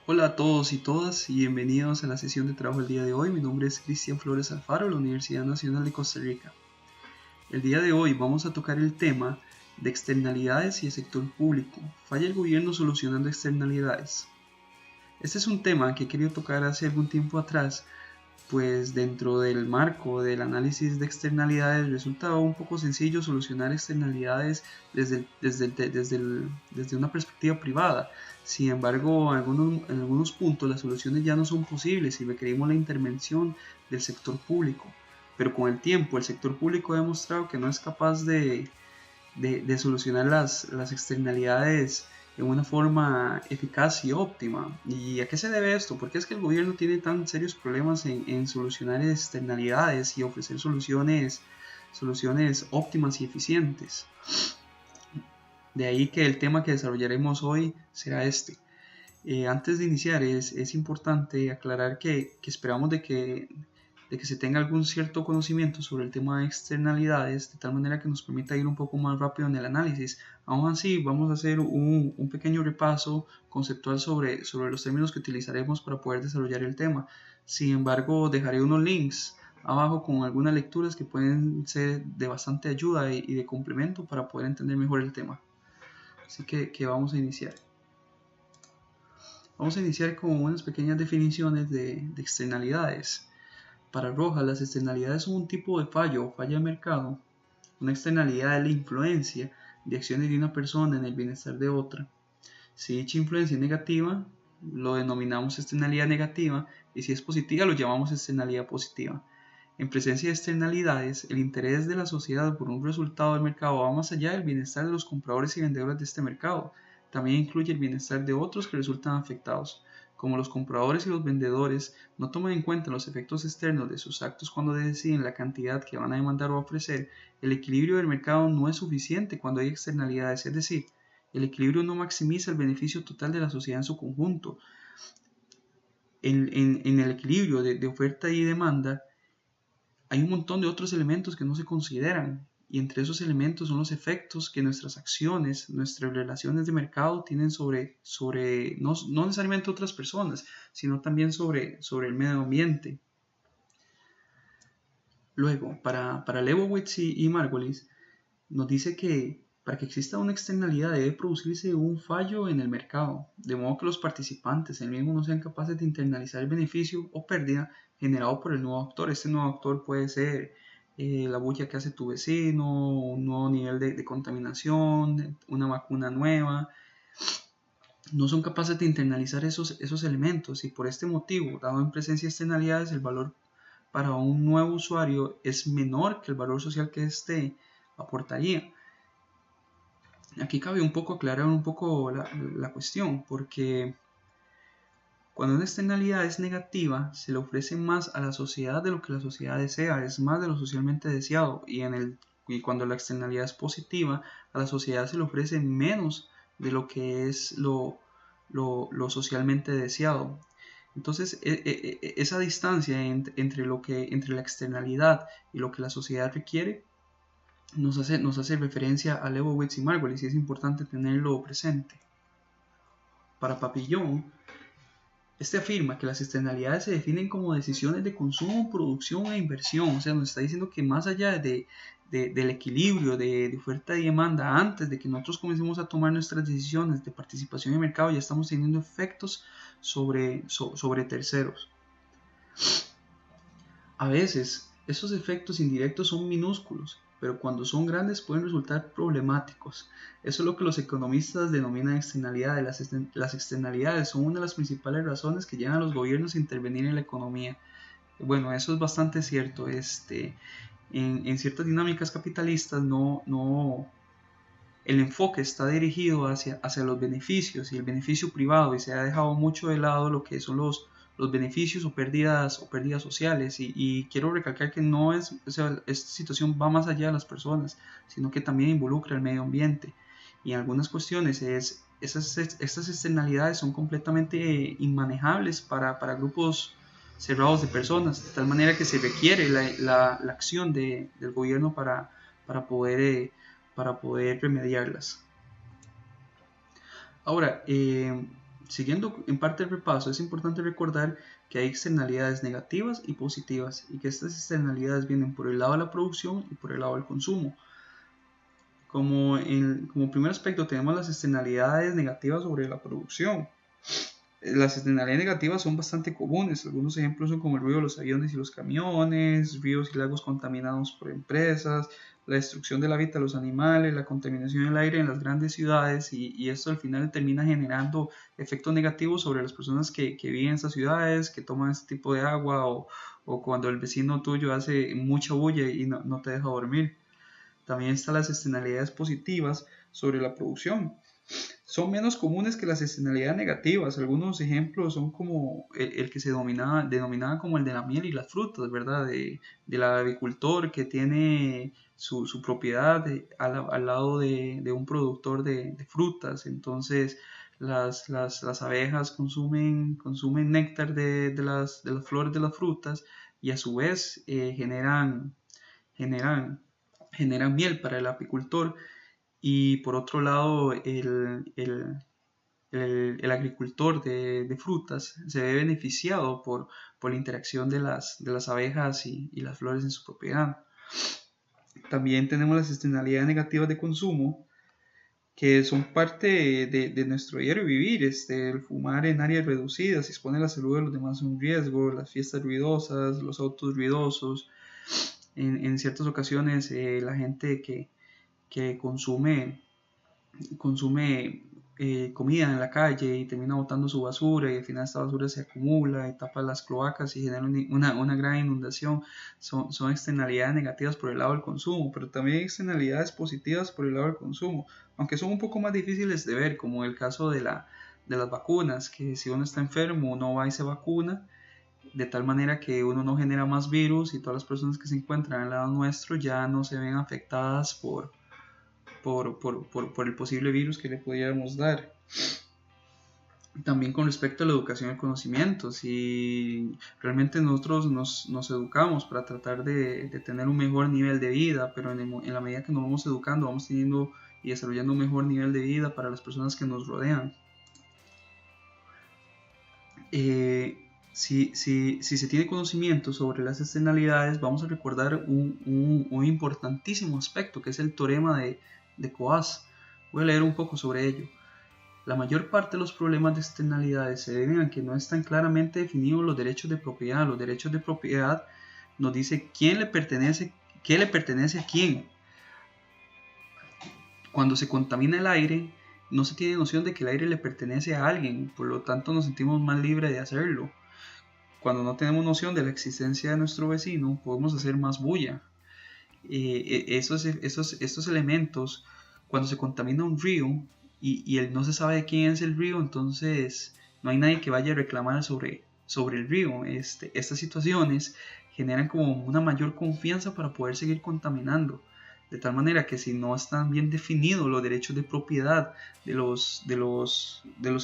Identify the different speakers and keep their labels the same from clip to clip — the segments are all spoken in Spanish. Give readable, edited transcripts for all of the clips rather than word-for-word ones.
Speaker 1: Hola a todos y todas y bienvenidos a la sesión de trabajo del día de hoy. Mi nombre es Cristian Flores Alfaro de la Universidad Nacional de Costa Rica. El día de hoy vamos a tocar el tema de externalidades y el sector público. ¿Falla el gobierno solucionando externalidades? Este es un tema que he querido tocar hace algún tiempo atrás, pues dentro del marco del análisis de externalidades resulta un poco sencillo solucionar externalidades desde una perspectiva privada. Sin embargo, en algunos puntos las soluciones ya no son posibles y requerimos la intervención del sector público. Pero con el tiempo el sector público ha demostrado que no es capaz de solucionar las externalidades de una forma eficaz y óptima. ¿Y a qué se debe esto? ¿Por qué es que el gobierno tiene tan serios problemas en solucionar externalidades y ofrecer soluciones óptimas y eficientes? De ahí que el tema que desarrollaremos hoy será este. Antes de iniciar es importante aclarar que esperamos de que se tenga algún cierto conocimiento sobre el tema de externalidades, de tal manera que nos permita ir un poco más rápido en el análisis. Aún así, vamos a hacer un pequeño repaso conceptual sobre los términos que utilizaremos para poder desarrollar el tema. Sin embargo, dejaré unos links abajo con algunas lecturas que pueden ser de bastante ayuda y de complemento para poder entender mejor el tema. Así que vamos a iniciar. Vamos a iniciar con unas pequeñas definiciones de externalidades. Para Rojas, las externalidades son un tipo de fallo o falla de mercado. Una externalidad es la influencia de acciones de una persona en el bienestar de otra. Si dicha influencia es negativa, lo denominamos externalidad negativa, y si es positiva, lo llamamos externalidad positiva. En presencia de externalidades, el interés de la sociedad por un resultado del mercado va más allá del bienestar de los compradores y vendedores de este mercado. También incluye el bienestar de otros que resultan afectados. Como los compradores y los vendedores no toman en cuenta los efectos externos de sus actos cuando deciden la cantidad que van a demandar o ofrecer, el equilibrio del mercado no es suficiente cuando hay externalidades, es decir, el equilibrio no maximiza el beneficio total de la sociedad en su conjunto. En el equilibrio de oferta y demanda hay un montón de otros elementos que no se consideran, y entre esos elementos son los efectos que nuestras acciones, nuestras relaciones de mercado tienen sobre no necesariamente otras personas, sino también sobre el medio ambiente. Luego, para Leibowitz y Margulis, nos dice que para que exista una externalidad debe producirse un fallo en el mercado, de modo que los participantes en el mismo no sean capaces de internalizar el beneficio o pérdida generado por el nuevo actor. Este nuevo actor puede ser la bulla que hace tu vecino, un nuevo nivel de contaminación, una vacuna nueva. No son capaces de internalizar esos elementos, y por este motivo, dado en presencia de externalidades, el valor para un nuevo usuario es menor que el valor social que éste aportaría. Aquí cabe un poco aclarar un poco la cuestión, porque cuando una externalidad es negativa, se le ofrece más a la sociedad de lo que la sociedad desea, es más de lo socialmente deseado, y cuando la externalidad es positiva, a la sociedad se le ofrece menos de lo que es lo socialmente deseado. Entonces, esa distancia entre la externalidad y lo que la sociedad requiere nos hace referencia a Leibowitz y Margulis, y es importante tenerlo presente. Para Papillon, este afirma que las externalidades se definen como decisiones de consumo, producción e inversión. O sea, nos está diciendo que más allá del equilibrio de oferta y demanda, antes de que nosotros comencemos a tomar nuestras decisiones de participación en el mercado, ya estamos teniendo efectos sobre terceros. A veces, esos efectos indirectos son minúsculos, pero cuando son grandes pueden resultar problemáticos. Eso es lo que los economistas denominan externalidades. Las externalidades son una de las principales razones que llevan a los gobiernos a intervenir en la economía. Bueno, eso es bastante cierto. En ciertas dinámicas capitalistas el enfoque está dirigido hacia los beneficios y el beneficio privado, y se ha dejado mucho de lado lo que son los beneficios o pérdidas sociales, y quiero recalcar que no es, o sea, esta situación va más allá de las personas, sino que también involucra el medio ambiente, y en algunas cuestiones estas externalidades son completamente inmanejables para grupos cerrados de personas, de tal manera que se requiere la acción del gobierno para poder remediarlas. Ahora, Siguiendo en parte el repaso, es importante recordar que hay externalidades negativas y positivas y que estas externalidades vienen por el lado de la producción y por el lado del consumo. Como primer aspecto tenemos las externalidades negativas sobre la producción. Las externalidades negativas son bastante comunes. Algunos ejemplos son como el ruido de los aviones y los camiones, ríos y lagos contaminados por empresas, la destrucción del hábitat de los animales, la contaminación del aire en las grandes ciudades, y esto al final termina generando efectos negativos sobre las personas que viven en estas ciudades, que toman este tipo de agua, o cuando el vecino tuyo hace mucha bulla y no te deja dormir. También están las externalidades positivas sobre la producción. Son menos comunes que las externalidades negativas. Algunos ejemplos son como el que se denominaba como el de la miel y las frutas, ¿verdad? Del agricultor que tiene su propiedad al lado de un productor de frutas. Entonces las abejas consumen néctar de las flores de las frutas, y a su vez generan, generan miel para el apicultor. Y por otro lado, el agricultor de frutas se ve beneficiado por la interacción de las abejas y las flores en su propiedad. También tenemos las externalidades negativas de consumo, que son parte de nuestro diario vivir. El fumar en áreas reducidas expone la salud de los demás a un riesgo, las fiestas ruidosas, los autos ruidosos. En ciertas ocasiones, la gente que consume comida en la calle y termina botando su basura, y al final esta basura se acumula y tapa las cloacas y genera una gran inundación. Son externalidades negativas por el lado del consumo, pero también hay externalidades positivas por el lado del consumo, aunque son un poco más difíciles de ver, como el caso de las vacunas, que si uno está enfermo uno va y se vacuna, de tal manera que uno no genera más virus, y todas las personas que se encuentran al lado nuestro ya no se ven afectadas por el posible virus que le pudiéramos dar. También con respecto a la educación y el conocimiento, si realmente nosotros nos educamos para tratar de tener un mejor nivel de vida, pero en la medida que nos vamos educando, vamos teniendo y desarrollando un mejor nivel de vida para las personas que nos rodean. Si se tiene conocimiento sobre las externalidades, vamos a recordar un importantísimo aspecto, que es el teorema de Coase. Voy a leer un poco sobre ello. La mayor parte de los problemas de externalidades se deben a que no están claramente definidos los derechos de propiedad. Los derechos de propiedad nos dice qué le pertenece a quién. Cuando se contamina el aire, no se tiene noción de que el aire le pertenece a alguien, por lo tanto nos sentimos más libres de hacerlo. Cuando no tenemos noción de la existencia de nuestro vecino, podemos hacer más bulla. Estos elementos, cuando se contamina un río y no se sabe de quién es el río, entonces no hay nadie que vaya a reclamar sobre el río. Estas situaciones generan como una mayor confianza para poder seguir contaminando, de tal manera que si no están bien definidos los derechos de propiedad de los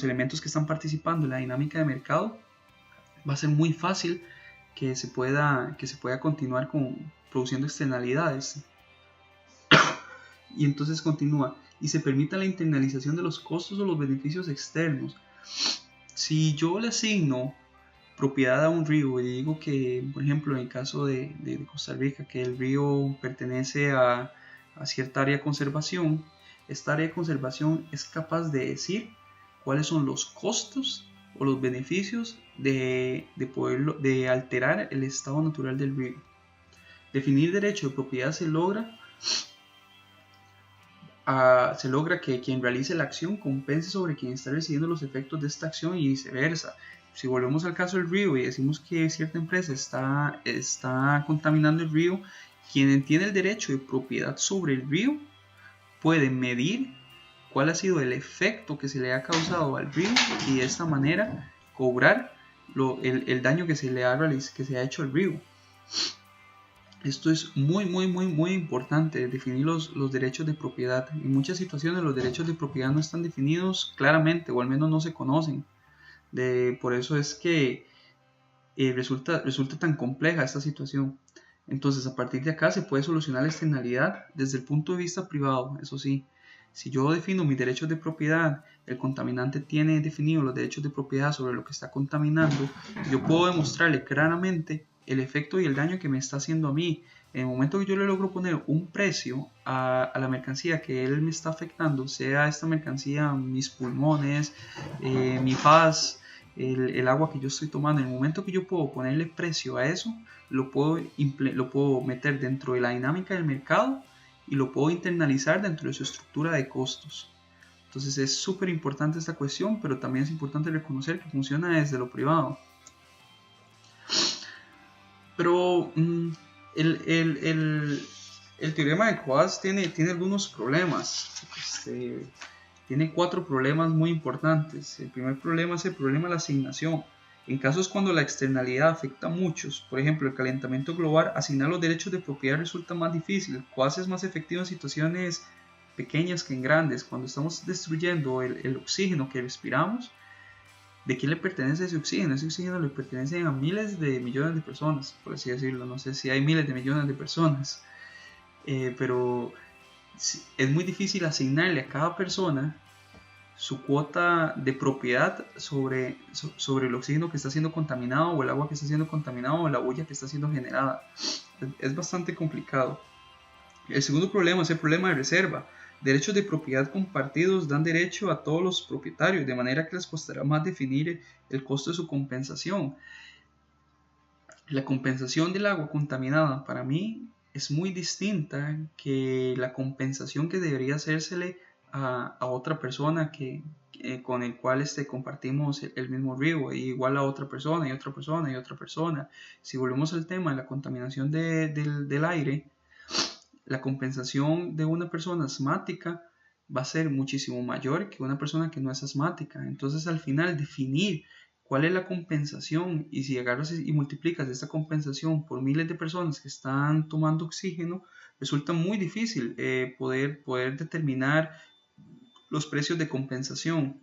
Speaker 1: elementos que están participando en la dinámica de mercado, va a ser muy fácil que se pueda continuar produciendo externalidades. Y entonces continúa: y se permita la internalización de los costos o los beneficios externos. Si yo le asigno propiedad a un río y digo que, por ejemplo, en el caso de Costa Rica, que el río pertenece a cierta área de conservación, esta área de conservación es capaz de decir cuáles son los costos o los beneficios de alterar el estado natural del río. Definir derecho de propiedad se logra que quien realice la acción compense sobre quien está recibiendo los efectos de esta acción, y viceversa. Si volvemos al caso del río y decimos que cierta empresa está contaminando el río, quien tiene el derecho de propiedad sobre el río puede medir cuál ha sido el efecto que se le ha causado al río, y de esta manera cobrar el daño que se ha hecho al río. Esto es muy importante, definir los derechos de propiedad. En muchas situaciones los derechos de propiedad no están definidos claramente, o al menos no se conocen. Por eso es que resulta tan compleja esta situación. Entonces, a partir de acá se puede solucionar la externalidad desde el punto de vista privado, eso sí. Si yo defino mis derechos de propiedad, el contaminante tiene definidos los derechos de propiedad sobre lo que está contaminando, yo puedo demostrarle claramente el efecto y el daño que me está haciendo a mí. En el momento que yo le logro poner un precio a la mercancía que él me está afectando, sea esta mercancía mis pulmones, mi paz, el agua que yo estoy tomando, en el momento que yo puedo ponerle precio a eso, lo puedo meter dentro de la dinámica del mercado y lo puedo internalizar dentro de su estructura de costos. Entonces es súper importante esta cuestión, pero también es importante reconocer que funciona desde lo privado. Pero el teorema de Coase tiene algunos problemas. Tiene 4 problemas muy importantes. El primer problema es el problema de la asignación. En casos cuando la externalidad afecta a muchos, por ejemplo el calentamiento global, asignar los derechos de propiedad resulta más difícil. Coase es más efectivo en situaciones pequeñas que en grandes. Cuando estamos destruyendo el oxígeno que respiramos, ¿de quién le pertenece ese oxígeno? Ese oxígeno le pertenece a miles de millones de personas, por así decirlo. No sé si hay miles de millones de personas, pero es muy difícil asignarle a cada persona su cuota de propiedad sobre el oxígeno que está siendo contaminado, o el agua que está siendo contaminado, o la huella que está siendo generada. Es bastante complicado. El segundo problema es el problema de reserva. Derechos de propiedad compartidos dan derecho a todos los propietarios, de manera que les costará más definir el costo de su compensación. La compensación del agua contaminada para mí es muy distinta que la compensación que debería hacérsele a otra persona con el cual compartimos el mismo río, igual a otra persona y otra persona y otra persona. Si volvemos al tema de la contaminación del aire, la compensación de una persona asmática va a ser muchísimo mayor que una persona que no es asmática. Entonces al final definir cuál es la compensación, y si agarras y multiplicas esta compensación por miles de personas que están tomando oxígeno, resulta muy difícil poder determinar los precios de compensación.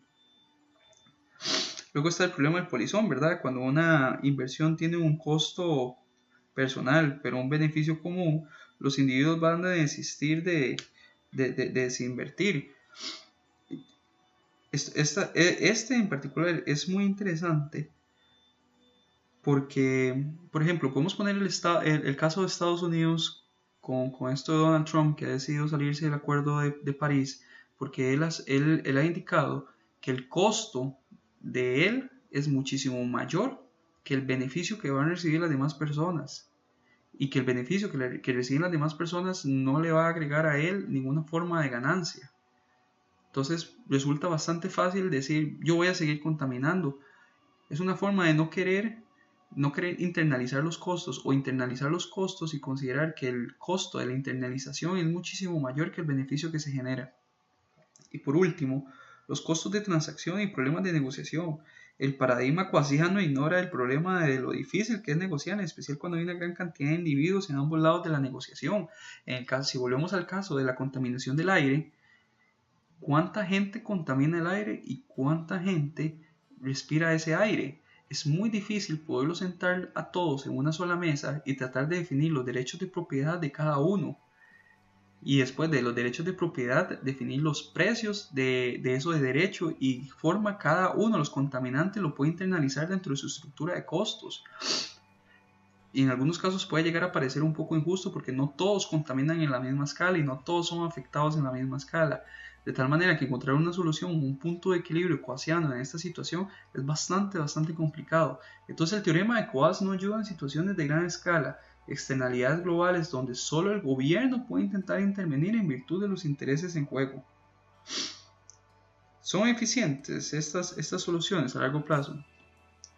Speaker 1: Luego está el problema del polizón, ¿verdad? Cuando una inversión tiene un costo personal pero un beneficio común, los individuos van a desistir de desinvertir. Este en particular es muy interesante porque, por ejemplo, podemos poner el caso de Estados Unidos con esto de Donald Trump, que ha decidido salirse del Acuerdo de París, porque él ha indicado que el costo de él es muchísimo mayor que el beneficio que van a recibir las demás personas, y que el beneficio que reciben las demás personas no le va a agregar a él ninguna forma de ganancia. Entonces resulta bastante fácil decir yo voy a seguir contaminando. Es una forma de no querer internalizar los costos, o internalizar los costos y considerar que el costo de la internalización es muchísimo mayor que el beneficio que se genera. Y por último, los costos de transacción y problemas de negociación. El paradigma coasíjano ignora el problema de lo difícil que es negociar, en especial cuando hay una gran cantidad de individuos en ambos lados de la negociación. Si volvemos al caso de la contaminación del aire, ¿cuánta gente contamina el aire y cuánta gente respira ese aire? Es muy difícil poderlo sentar a todos en una sola mesa y tratar de definir los derechos de propiedad de cada uno. Y después de los derechos de propiedad, definir los precios de eso de derecho, y forma cada uno de los contaminantes lo puede internalizar dentro de su estructura de costos. Y en algunos casos puede llegar a parecer un poco injusto porque no todos contaminan en la misma escala y no todos son afectados en la misma escala. De tal manera que encontrar una solución, un punto de equilibrio coasiano en esta situación es bastante complicado. Entonces el teorema de Coase no ayuda en situaciones de gran escala, externalidades globales donde solo el gobierno puede intentar intervenir en virtud de los intereses en juego. ¿Son eficientes estas soluciones a largo plazo?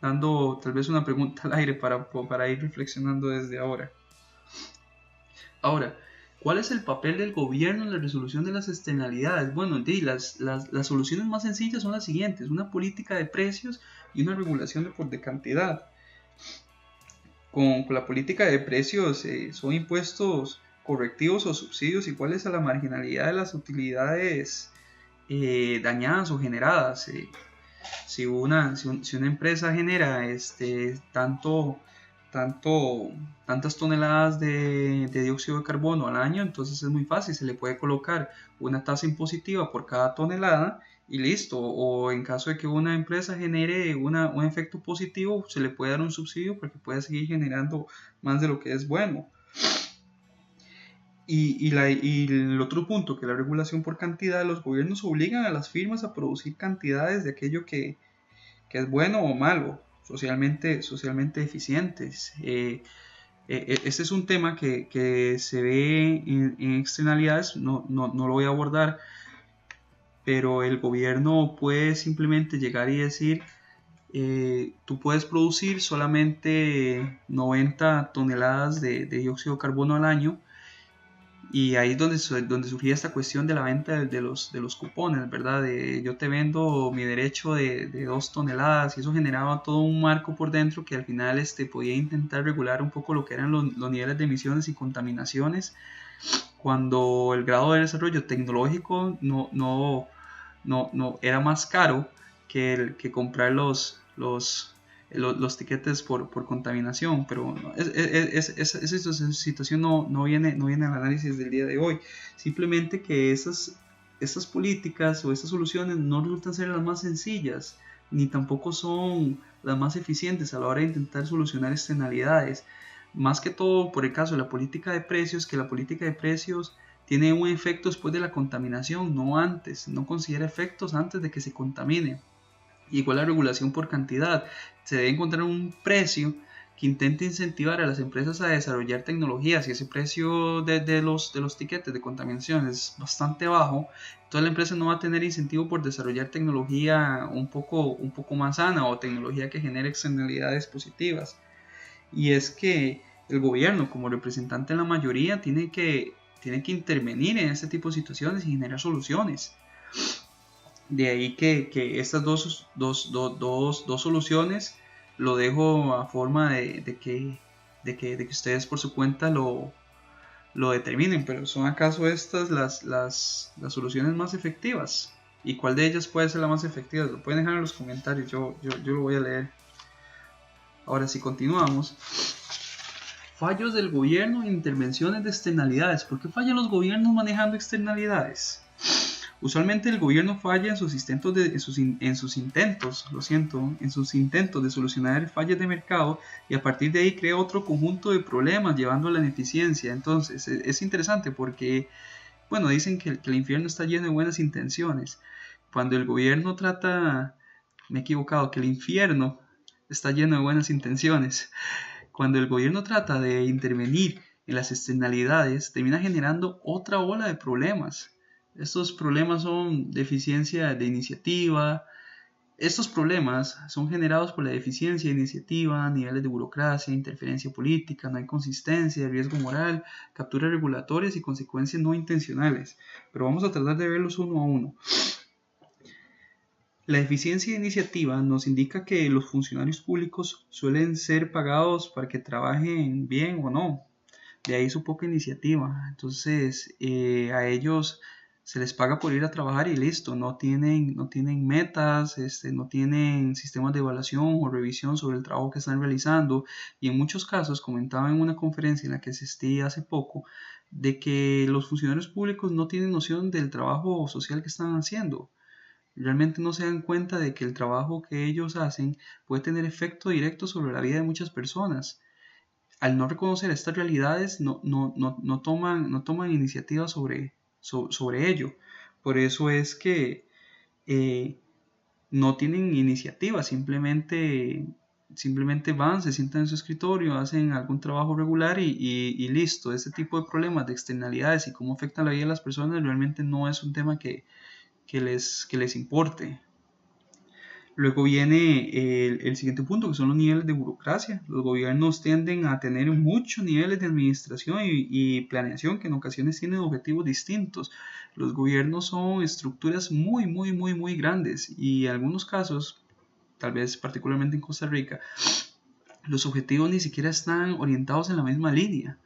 Speaker 1: Dando tal vez una pregunta al aire para ir reflexionando desde ahora. Ahora, ¿cuál es el papel del gobierno en la resolución de las externalidades? Bueno, las soluciones más sencillas son las siguientes: una política de precios y una regulación de cantidad. Con la política de precios son impuestos correctivos o subsidios iguales a la marginalidad de las utilidades dañadas o generadas. Si una empresa genera tanto tantas toneladas de dióxido de carbono al año, entonces es muy fácil, se le puede colocar una tasa impositiva por cada tonelada y listo. O en caso de que una empresa genere un efecto positivo, se le puede dar un subsidio para que pueda seguir generando más de lo que es bueno. Y el otro punto, que la regulación por cantidad, los gobiernos obligan a las firmas a producir cantidades de aquello que es bueno o malo, socialmente eficientes. Este es un tema que se ve en externalidades, no lo voy a abordar, pero el gobierno puede simplemente llegar y decir, tú puedes producir solamente 90 toneladas de dióxido de carbono al año. Y ahí es donde surgía esta cuestión de la venta de los cupones, ¿verdad? Yo te vendo mi derecho de 2 toneladas, y eso generaba todo un marco por dentro que al final podía intentar regular un poco lo que eran los niveles de emisiones y contaminaciones, cuando el grado de desarrollo tecnológico no era más caro que comprar los tiquetes por contaminación. Pero esa situación no viene al análisis del día de hoy. Simplemente que estas políticas o estas soluciones no resultan ser las más sencillas, ni tampoco son las más eficientes a la hora de intentar solucionar externalidades. Más que todo por el caso de la política de precios, que la política de precios tiene un efecto después de la contaminación, no antes, no considera efectos antes de que se contamine. Igual la regulación por cantidad, se debe encontrar un precio que intente incentivar a las empresas a desarrollar tecnologías. Si ese precio de los tiquetes de contaminación es bastante bajo, entonces la empresa no va a tener incentivo por desarrollar tecnología un poco más sana, o tecnología que genere externalidades positivas. Y es que el gobierno, como representante de la mayoría, tiene que intervenir en este tipo de situaciones y generar soluciones. De ahí que estas dos soluciones lo dejo a forma de que ustedes por su cuenta lo determinen. Pero ¿son acaso estas las soluciones más efectivas? ¿Y cuál de ellas puede ser la más efectiva? Lo pueden dejar en los comentarios, yo lo voy a leer. Ahora sí, continuamos. Fallos del gobierno e intervenciones de externalidades. ¿Por qué fallan los gobiernos manejando externalidades? Usualmente el gobierno falla en sus intentos de solucionar fallas de mercado, y a partir de ahí crea otro conjunto de problemas llevando a la ineficiencia. Entonces es interesante porque, bueno, dicen que el infierno está lleno de buenas intenciones. Cuando el gobierno trata, me he equivocado, que el infierno está lleno de buenas intenciones. Cuando el gobierno trata de intervenir en las externalidades, termina generando otra ola de problemas. Estos problemas son deficiencia de iniciativa. Estos problemas son generados por la deficiencia de iniciativa, niveles de burocracia, interferencia política, no hay consistencia, riesgo moral, capturas regulatorias y consecuencias no intencionales. Pero vamos a tratar de verlos uno a uno. La eficiencia de iniciativa nos indica que los funcionarios públicos suelen ser pagados para que trabajen bien o no. De ahí su poca iniciativa. Entonces a ellos se les paga por ir a trabajar y listo. No tienen metas, no tienen sistemas de evaluación o revisión sobre el trabajo que están realizando. Y en muchos casos, comentaba en una conferencia en la que asistí hace poco, de que los funcionarios públicos no tienen noción del trabajo social que están haciendo. Realmente no se dan cuenta de que el trabajo que ellos hacen puede tener efecto directo sobre la vida de muchas personas. Al no reconocer estas realidades, no toman iniciativa sobre ello. Por eso es que no tienen iniciativa, simplemente van, se sientan en su escritorio, hacen algún trabajo regular y listo. Este tipo de problemas de externalidades y cómo afectan la vida de las personas realmente no es un tema que les importe. Luego viene el siguiente punto, que son los niveles de burocracia. Los gobiernos tienden a tener muchos niveles de administración y planeación que en ocasiones tienen objetivos distintos. Los gobiernos son estructuras muy grandes, y en algunos casos, tal vez particularmente en Costa Rica, los objetivos ni siquiera están orientados en la misma línea.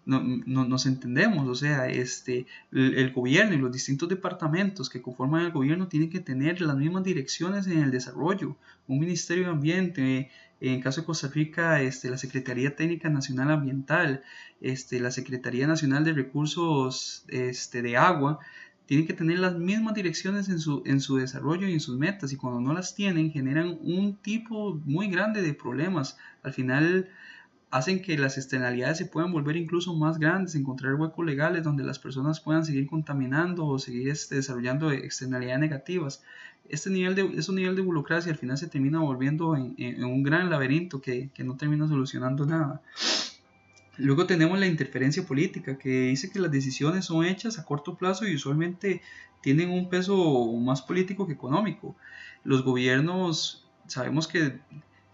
Speaker 1: nos entendemos, o sea, el gobierno y los distintos departamentos que conforman el gobierno tienen que tener las mismas direcciones en el desarrollo. Un Ministerio de Ambiente, en caso de Costa Rica, la Secretaría Técnica Nacional Ambiental, la Secretaría Nacional de Recursos de Agua, tienen que tener las mismas direcciones en su desarrollo y en sus metas, y cuando no las tienen generan un tipo muy grande de problemas. Al final hacen que las externalidades se puedan volver incluso más grandes, encontrar huecos legales donde las personas puedan seguir contaminando o seguir desarrollando externalidades negativas. Es un nivel de burocracia, al final se termina volviendo en un gran laberinto que no termina solucionando nada. Luego tenemos la interferencia política, que dice que las decisiones son hechas a corto plazo y usualmente tienen un peso más político que económico. Los gobiernos sabemos que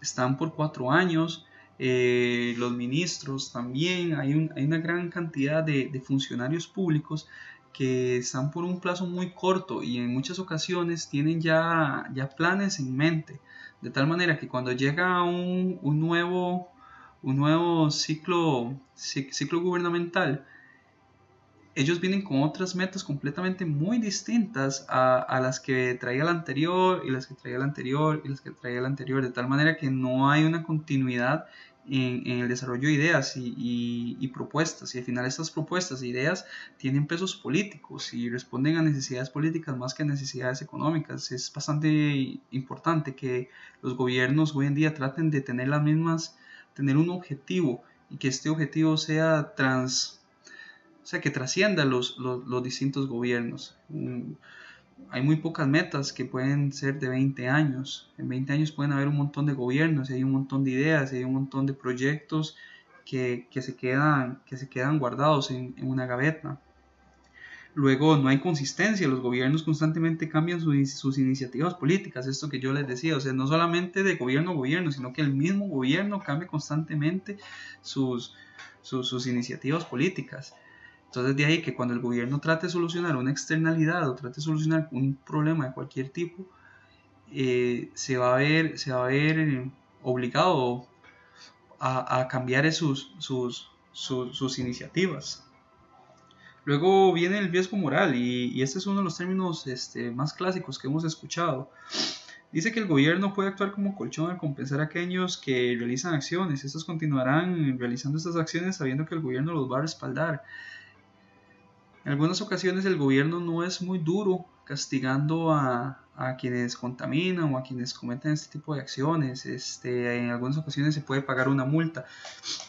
Speaker 1: están por 4 años, los ministros también, hay una gran cantidad de funcionarios públicos que están por un plazo muy corto y en muchas ocasiones tienen ya planes en mente, de tal manera que cuando llega un nuevo ciclo gubernamental, ellos vienen con otras metas completamente muy distintas a las que traía el anterior y las que traía el anterior y las que traía el anterior, de tal manera que no hay una continuidad en el desarrollo de ideas y propuestas, y al final estas propuestas e ideas tienen pesos políticos y responden a necesidades políticas más que a necesidades económicas. Es bastante importante que los gobiernos hoy en día traten de tener tener un objetivo, y que este objetivo sea que trascienda los distintos gobiernos. Hay muy pocas metas que pueden ser de 20 años. En 20 años pueden haber un montón de gobiernos, y hay un montón de ideas, y hay un montón de proyectos que se quedan guardados en una gaveta. Luego no hay consistencia, los gobiernos constantemente cambian sus iniciativas políticas, esto que yo les decía, o sea, no solamente de gobierno a gobierno, sino que el mismo gobierno cambia constantemente sus iniciativas políticas. Entonces de ahí que cuando el gobierno trate de solucionar una externalidad o trate de solucionar un problema de cualquier tipo, se va a ver obligado a cambiar sus iniciativas. Luego viene el riesgo moral, y este es uno de los términos más clásicos que hemos escuchado. Dice que el gobierno puede actuar como colchón al compensar a aquellos que realizan acciones. Estos continuarán realizando estas acciones sabiendo que el gobierno los va a respaldar. En algunas ocasiones el gobierno no es muy duro castigando a quienes contaminan o a quienes cometen este tipo de acciones. En algunas ocasiones se puede pagar una multa,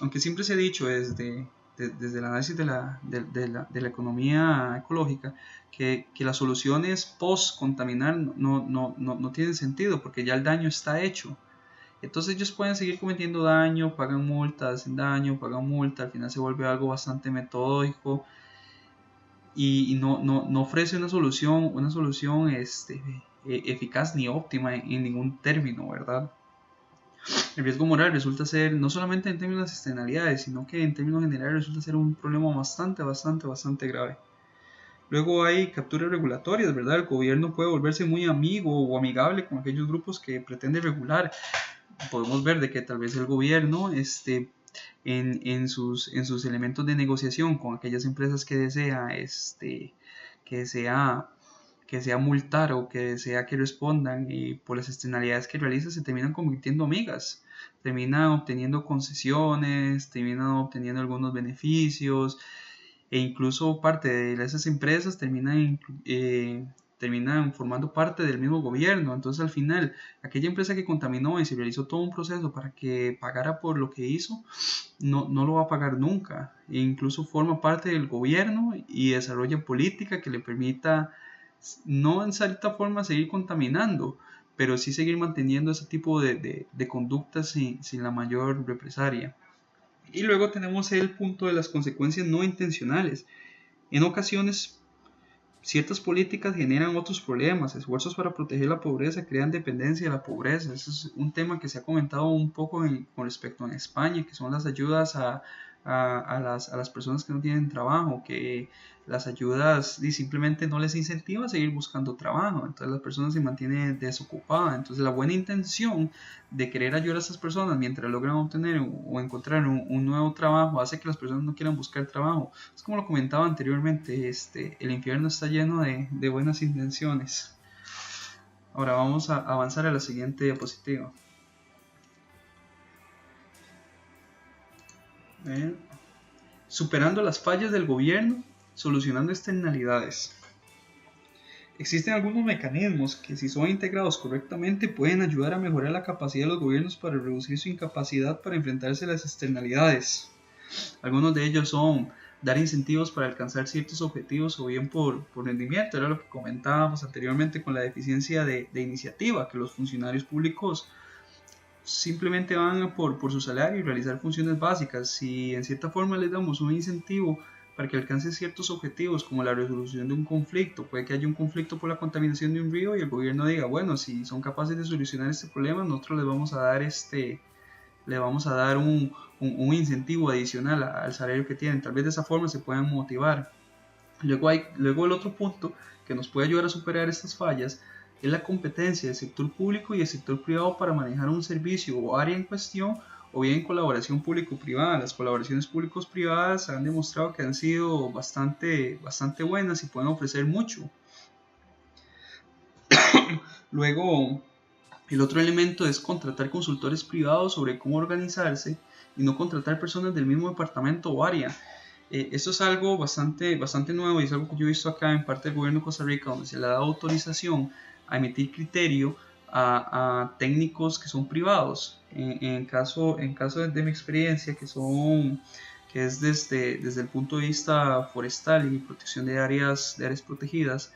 Speaker 1: aunque siempre se ha dicho desde el análisis de la economía ecológica que las soluciones post-contaminar no tienen sentido, porque ya el daño está hecho. Entonces ellos pueden seguir cometiendo daño, pagan multa, hacen daño, pagan multa, al final se vuelve algo bastante metódico y no ofrece una solución eficaz ni óptima en ningún término, ¿verdad? El riesgo moral resulta ser, no solamente en términos de externalidades, sino que en términos generales resulta ser un problema bastante grave. Luego hay capturas regulatorias, ¿verdad? El gobierno puede volverse muy amigo o amigable con aquellos grupos que pretenden regular. Podemos ver de que tal vez el gobierno en sus elementos de negociación con aquellas empresas que desea multar o que desea que respondan, y por las externalidades que realiza se terminan convirtiendo amigas, terminan obteniendo concesiones, terminan obteniendo algunos beneficios, e incluso parte de esas empresas terminan formando parte del mismo gobierno. Entonces al final aquella empresa que contaminó y se realizó todo un proceso para que pagara por lo que hizo, no lo va a pagar nunca, e incluso forma parte del gobierno y desarrolla política que le permita no en cierta forma seguir contaminando, pero sí seguir manteniendo ese tipo de conductas sin la mayor represalia. Y luego tenemos el punto de las consecuencias no intencionales. En ocasiones, ciertas políticas generan otros problemas. Esfuerzos para proteger la pobreza crean dependencia de la pobreza. Ese es un tema que se ha comentado un poco con respecto a España, que son las ayudas a a las personas que no tienen trabajo, que las ayudas simplemente no les incentiva a seguir buscando trabajo, entonces las personas se mantienen desocupadas. Entonces la buena intención de querer ayudar a estas personas mientras logran obtener o encontrar un nuevo trabajo hace que las personas no quieran buscar trabajo. Es como lo comentaba anteriormente, el infierno está lleno de buenas intenciones. Ahora vamos a avanzar a la siguiente diapositiva. Superando las fallas del gobierno, solucionando externalidades. Existen algunos mecanismos que, si son integrados correctamente, pueden ayudar a mejorar la capacidad de los gobiernos para reducir su incapacidad para enfrentarse a las externalidades. Algunos de ellos son dar incentivos para alcanzar ciertos objetivos o bien por rendimiento. Era lo que comentábamos anteriormente con la deficiencia de iniciativa, que los funcionarios públicos simplemente van por su salario y realizar funciones básicas. Si en cierta forma les damos un incentivo para que alcance ciertos objetivos como la resolución de un conflicto, puede que haya un conflicto por la contaminación de un río y el gobierno diga, bueno, si son capaces de solucionar este problema, nosotros les vamos a dar un incentivo adicional al salario que tienen. Tal vez de esa forma se puedan motivar. Luego el otro punto que nos puede ayudar a superar estas fallas es la competencia del sector público y el sector privado para manejar un servicio o área en cuestión, o bien colaboración público-privada. Las colaboraciones público-privadas han demostrado que han sido bastante buenas y pueden ofrecer mucho. Luego, el otro elemento es contratar consultores privados sobre cómo organizarse y no contratar personas del mismo departamento o área. Esto es algo bastante nuevo y es algo que yo he visto acá en parte del gobierno de Costa Rica, donde se le da autorización a emitir criterio a técnicos que son privados. En caso de mi experiencia, que es desde el punto de vista forestal y protección de áreas protegidas,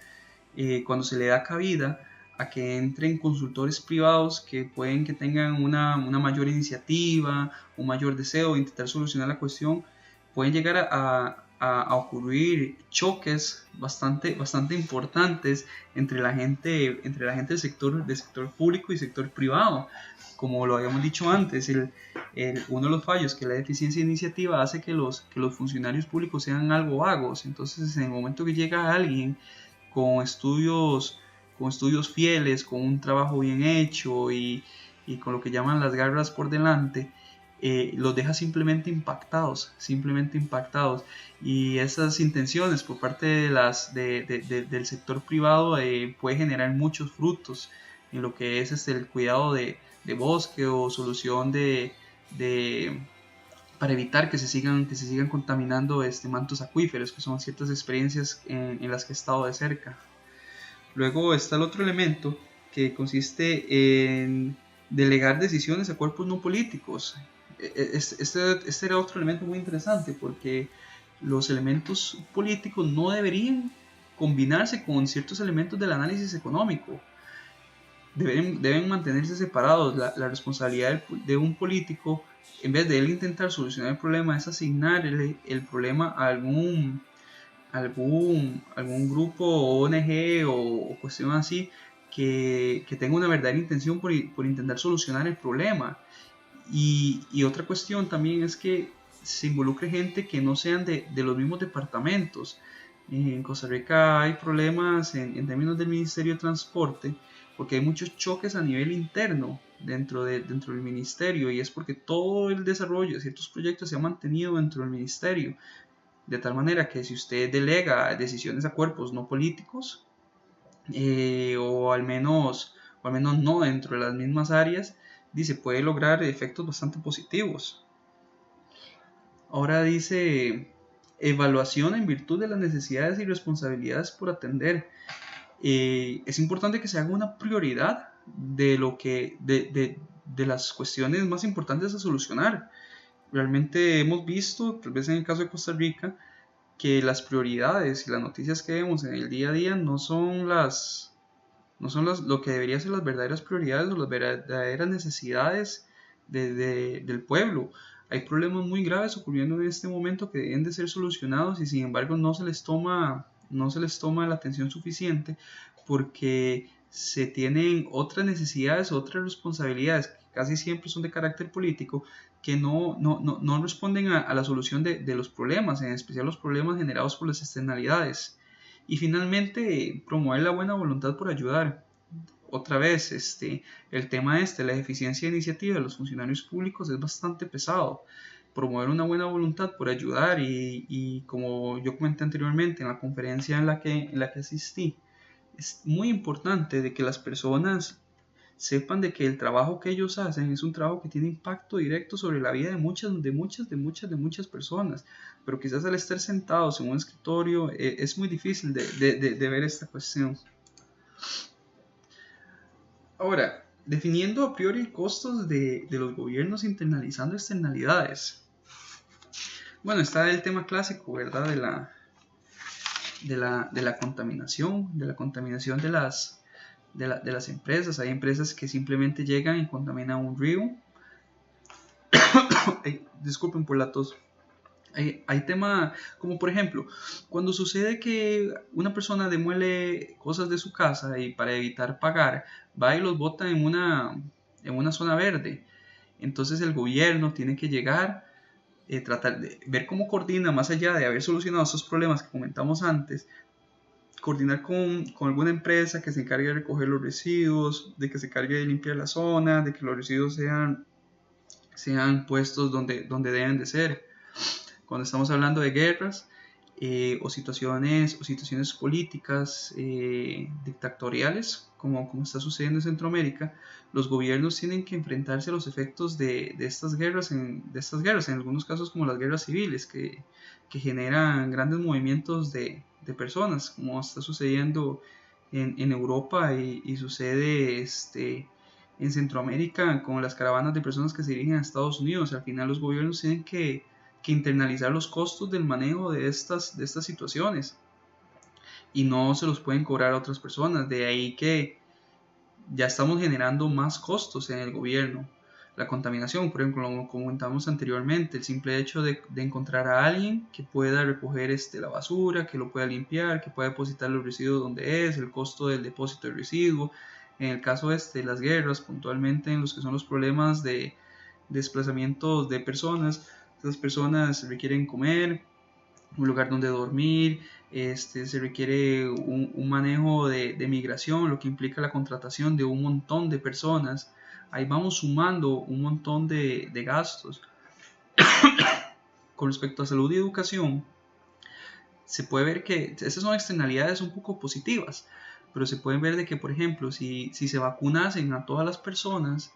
Speaker 1: cuando se le da cabida a que entren consultores privados que pueden que tengan una mayor iniciativa, un mayor deseo de intentar solucionar la cuestión, pueden llegar a ocurrir choques bastante importantes entre la gente del sector público y sector privado. Como lo habíamos dicho antes, uno de los fallos que la deficiencia de iniciativa hace que los funcionarios públicos sean algo vagos. Entonces, en el momento que llega alguien con estudios fieles, con un trabajo bien hecho y con lo que llaman las garras por delante, los deja simplemente impactados, y esas intenciones por parte del sector privado puede generar muchos frutos en lo que es el cuidado de bosque o solución para evitar que se sigan contaminando mantos acuíferos, que son ciertas experiencias en las que he estado de cerca. Luego está el otro elemento, que consiste en delegar decisiones a cuerpos no políticos. Este era otro elemento muy interesante, porque los elementos políticos no deberían combinarse con ciertos elementos del análisis económico. Deben mantenerse separados. La responsabilidad de un político, en vez de él intentar solucionar el problema, es asignarle el problema a algún grupo o ONG o cuestión así que tenga una verdadera intención por intentar solucionar el problema. Y otra cuestión también es que se involucre gente que no sean de los mismos departamentos. En Costa Rica hay problemas en términos del Ministerio de Transporte, porque hay muchos choques a nivel interno dentro del ministerio, y es porque todo el desarrollo de ciertos proyectos se ha mantenido dentro del ministerio, de tal manera que si usted delega decisiones a cuerpos no políticos, o al menos no dentro de las mismas áreas, se puede lograr efectos bastante positivos. Ahora dice evaluación en virtud de las necesidades y responsabilidades por atender. Es importante que se haga una prioridad de las cuestiones más importantes a solucionar. Realmente hemos visto, tal vez en el caso de Costa Rica, que las prioridades y las noticias que vemos en el día a día no son lo que deberían ser las verdaderas prioridades o las verdaderas necesidades del pueblo. Hay problemas muy graves ocurriendo en este momento que deben de ser solucionados, y sin embargo no se les toma la atención suficiente, porque se tienen otras necesidades, otras responsabilidades, que casi siempre son de carácter político, que no responden a la solución de los problemas, en especial los problemas generados por las externalidades. Y finalmente, promover la buena voluntad por ayudar. Otra vez, el tema la eficiencia de iniciativa de los funcionarios públicos es bastante pesado. Promover una buena voluntad por ayudar y como yo comenté anteriormente en la conferencia en la que asistí, es muy importante de que las personas sepan de que el trabajo que ellos hacen es un trabajo que tiene impacto directo sobre la vida de muchas personas, pero quizás al estar sentados en un escritorio es muy difícil de ver esta cuestión. Ahora, definiendo a priori costos de los gobiernos internalizando externalidades. Bueno, está el tema clásico, ¿verdad? De la contaminación, de las empresas. Hay empresas que simplemente llegan y contaminan un río. Disculpen por la tos. Hay tema como por ejemplo, cuando sucede que una persona demuele cosas de su casa y para evitar pagar va y los bota en una zona verde. Entonces el gobierno tiene que llegar, tratar de ver cómo coordina, más allá de haber solucionado esos problemas que comentamos antes, coordinar con alguna empresa que se encargue de recoger los residuos, de que se encargue de limpiar la zona, de que los residuos sean puestos donde deben de ser. Cuando estamos hablando de guerras o situaciones políticas dictatoriales, como está sucediendo en Centroamérica, los gobiernos tienen que enfrentarse a los efectos de estas guerras, en algunos casos como las guerras civiles, que generan grandes movimientos de personas, como está sucediendo en Europa y sucede en Centroamérica con las caravanas de personas que se dirigen a Estados Unidos. Al final los gobiernos tienen que internalizar los costos del manejo de estas situaciones y no se los pueden cobrar a otras personas. De ahí que ya estamos generando más costos en el gobierno. La contaminación, por ejemplo, como comentamos anteriormente, el simple hecho de encontrar a alguien que pueda recoger la basura, que lo pueda limpiar, que pueda depositar los residuos donde es, el costo del depósito de residuos. En el caso de las guerras, puntualmente en los que son los problemas de desplazamientos de personas, estas personas requieren comer, un lugar donde dormir, se requiere un manejo de migración, lo que implica la contratación de un montón de personas. Ahí vamos sumando un montón de gastos. Con respecto a salud y educación, se puede ver que esas son externalidades un poco positivas, pero se pueden ver de que, por ejemplo, si se vacunasen a todas las personas,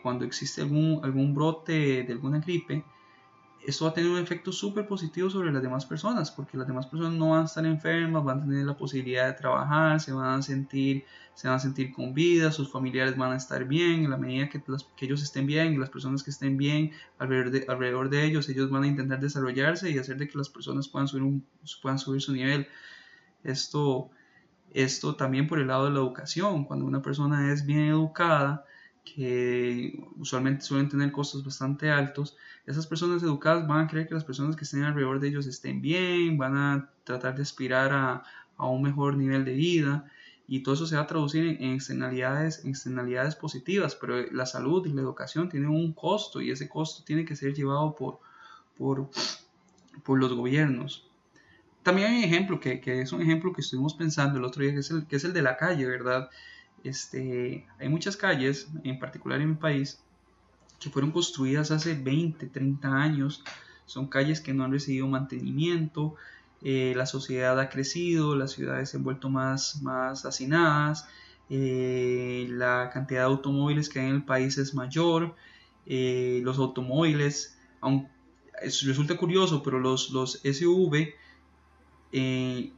Speaker 1: cuando existe algún brote de alguna gripe, esto va a tener un efecto súper positivo sobre las demás personas, porque las demás personas no van a estar enfermas, van a tener la posibilidad de trabajar, se van a sentir con vida, sus familiares van a estar bien. En la medida que ellos estén bien y las personas que estén bien alrededor de ellos van a intentar desarrollarse y hacer de que las personas puedan subir su nivel. Esto también por el lado de la educación. Cuando una persona es bien educada, que usualmente suelen tener costos bastante altos, esas personas educadas van a querer que las personas que estén alrededor de ellos estén bien, van a tratar de aspirar a un mejor nivel de vida, y todo eso se va a traducir en externalidades positivas. Pero la salud y la educación tienen un costo, y ese costo tiene que ser llevado por los gobiernos. También hay un ejemplo que es un ejemplo que estuvimos pensando el otro día, que es el de la calle, ¿verdad? Hay muchas calles, en particular en mi país, que fueron construidas hace 20, 30 años. Son calles que no han recibido mantenimiento, la sociedad ha crecido, las ciudades se han vuelto más hacinadas, la cantidad de automóviles que hay en el país es mayor, los automóviles, aunque resulta curioso, pero los SUV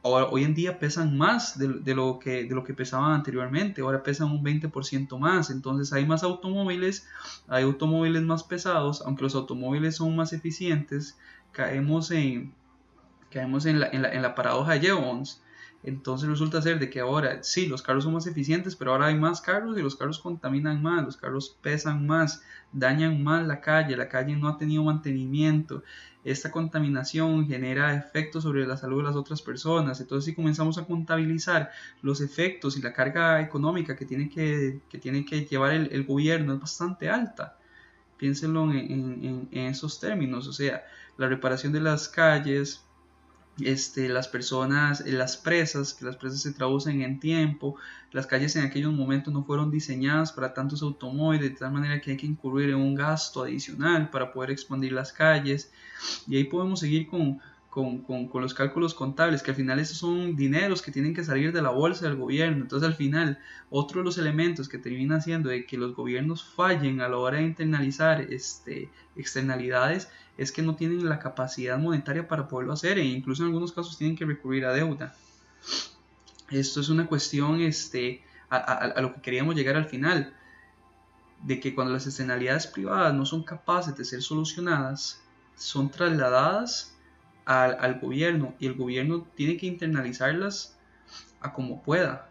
Speaker 1: hoy en día pesan más de lo que pesaban anteriormente. Ahora pesan un 20% más. Entonces hay más automóviles, hay automóviles más pesados. Aunque los automóviles son más eficientes, caemos en la paradoja de Jevons, Entonces resulta ser de que ahora sí, los carros son más eficientes, pero ahora hay más carros y los carros contaminan más, los carros pesan más, dañan más la calle no ha tenido mantenimiento. Esta contaminación genera efectos sobre la salud de las otras personas. Entonces si comenzamos a contabilizar los efectos y la carga económica que tiene que llevar el gobierno es bastante alta. Piénsenlo en esos términos, o sea, la reparación de las calles, las personas, las presas, que las presas se traducen en tiempo, las calles en aquellos momentos no fueron diseñadas para tantos automóviles, de tal manera que hay que incurrir en un gasto adicional para poder expandir las calles, y ahí podemos seguir con los cálculos contables, que al final esos son dineros que tienen que salir de la bolsa del gobierno. Entonces al final otro de los elementos que termina haciendo de que los gobiernos fallen a la hora de internalizar externalidades es que no tienen la capacidad monetaria para poderlo hacer, e incluso en algunos casos tienen que recurrir a deuda. Esto es una cuestión a lo que queríamos llegar al final, de que cuando las externalidades privadas no son capaces de ser solucionadas, son trasladadas al gobierno, y el gobierno tiene que internalizarlas a como pueda.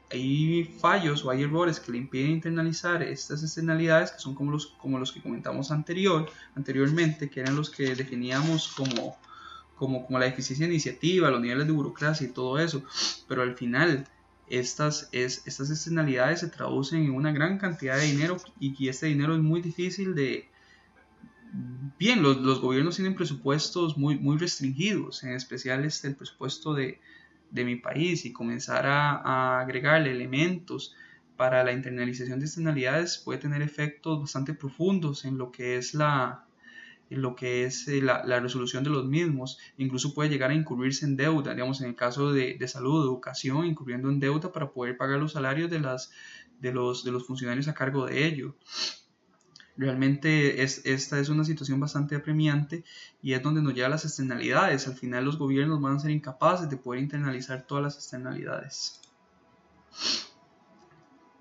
Speaker 1: Hay fallos o hay errores que le impiden internalizar estas externalidades, que son como los que comentamos anteriormente, que eran los que definíamos como la deficiencia de iniciativa, los niveles de burocracia y todo eso. Pero al final estas externalidades se traducen en una gran cantidad de dinero, y este dinero es muy difícil de... Bien, los gobiernos tienen presupuestos muy restringidos, en especial el presupuesto de mi país, y comenzar a agregarle elementos para la internalización de externalidades puede tener efectos bastante profundos en lo que es la resolución de los mismos. Incluso puede llegar a incurrirse en deuda, digamos en el caso de salud, educación, incurriendo en deuda para poder pagar los salarios de los funcionarios a cargo de ello. Realmente esta es una situación bastante apremiante, y es donde nos llevan las externalidades. Al final los gobiernos van a ser incapaces de poder internalizar todas las externalidades.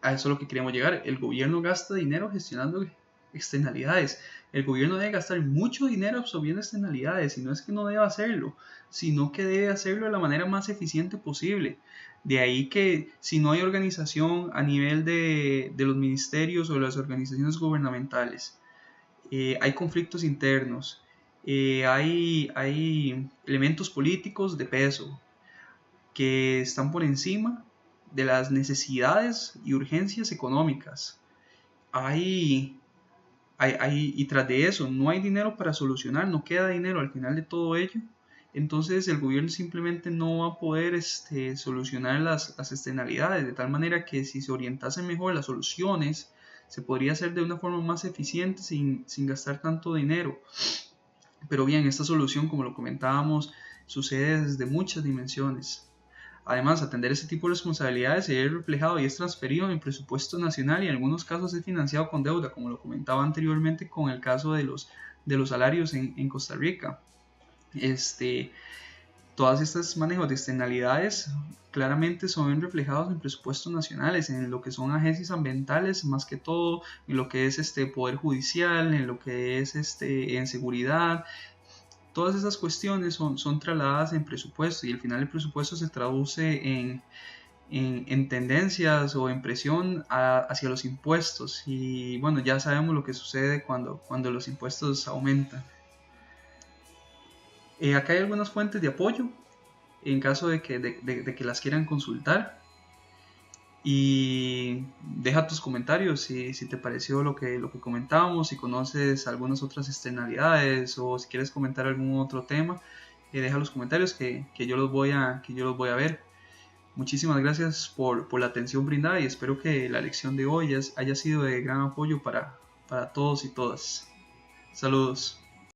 Speaker 1: A eso es lo que queremos llegar. El gobierno gasta dinero gestionando externalidades. El gobierno debe gastar mucho dinero absorbiendo externalidades, y no es que no deba hacerlo, sino que debe hacerlo de la manera más eficiente posible. De ahí que si no hay organización a nivel de los ministerios o las organizaciones gubernamentales, hay conflictos internos, hay elementos políticos de peso que están por encima de las necesidades y urgencias económicas. Y tras de eso no hay dinero para solucionar, no queda dinero al final de todo ello. Entonces el gobierno simplemente no va a poder solucionar las externalidades, de tal manera que si se orientasen mejor las soluciones, se podría hacer de una forma más eficiente sin gastar tanto dinero. Pero bien, esta solución, como lo comentábamos, sucede desde muchas dimensiones. Además, atender este tipo de responsabilidades se ve reflejado y es transferido en el presupuesto nacional, y en algunos casos es financiado con deuda, como lo comentaba anteriormente con el caso de los salarios en Costa Rica. Todas estas manejos de externalidades claramente son reflejados en presupuestos nacionales, en lo que son agencias ambientales, más que todo, en lo que es poder judicial, en lo que es en seguridad. Todas esas cuestiones son trasladadas en presupuesto, y al final el presupuesto se traduce en tendencias o en presión hacia los impuestos, y bueno, ya sabemos lo que sucede cuando los impuestos aumentan. Acá hay algunas fuentes de apoyo en caso de que las quieran consultar, y deja tus comentarios si te pareció lo que comentábamos, si conoces algunas otras externalidades, o si quieres comentar algún otro tema, deja los comentarios que yo los voy a ver. Muchísimas gracias por la atención brindada, y espero que la lección de hoy haya sido de gran apoyo para todos y todas. Saludos.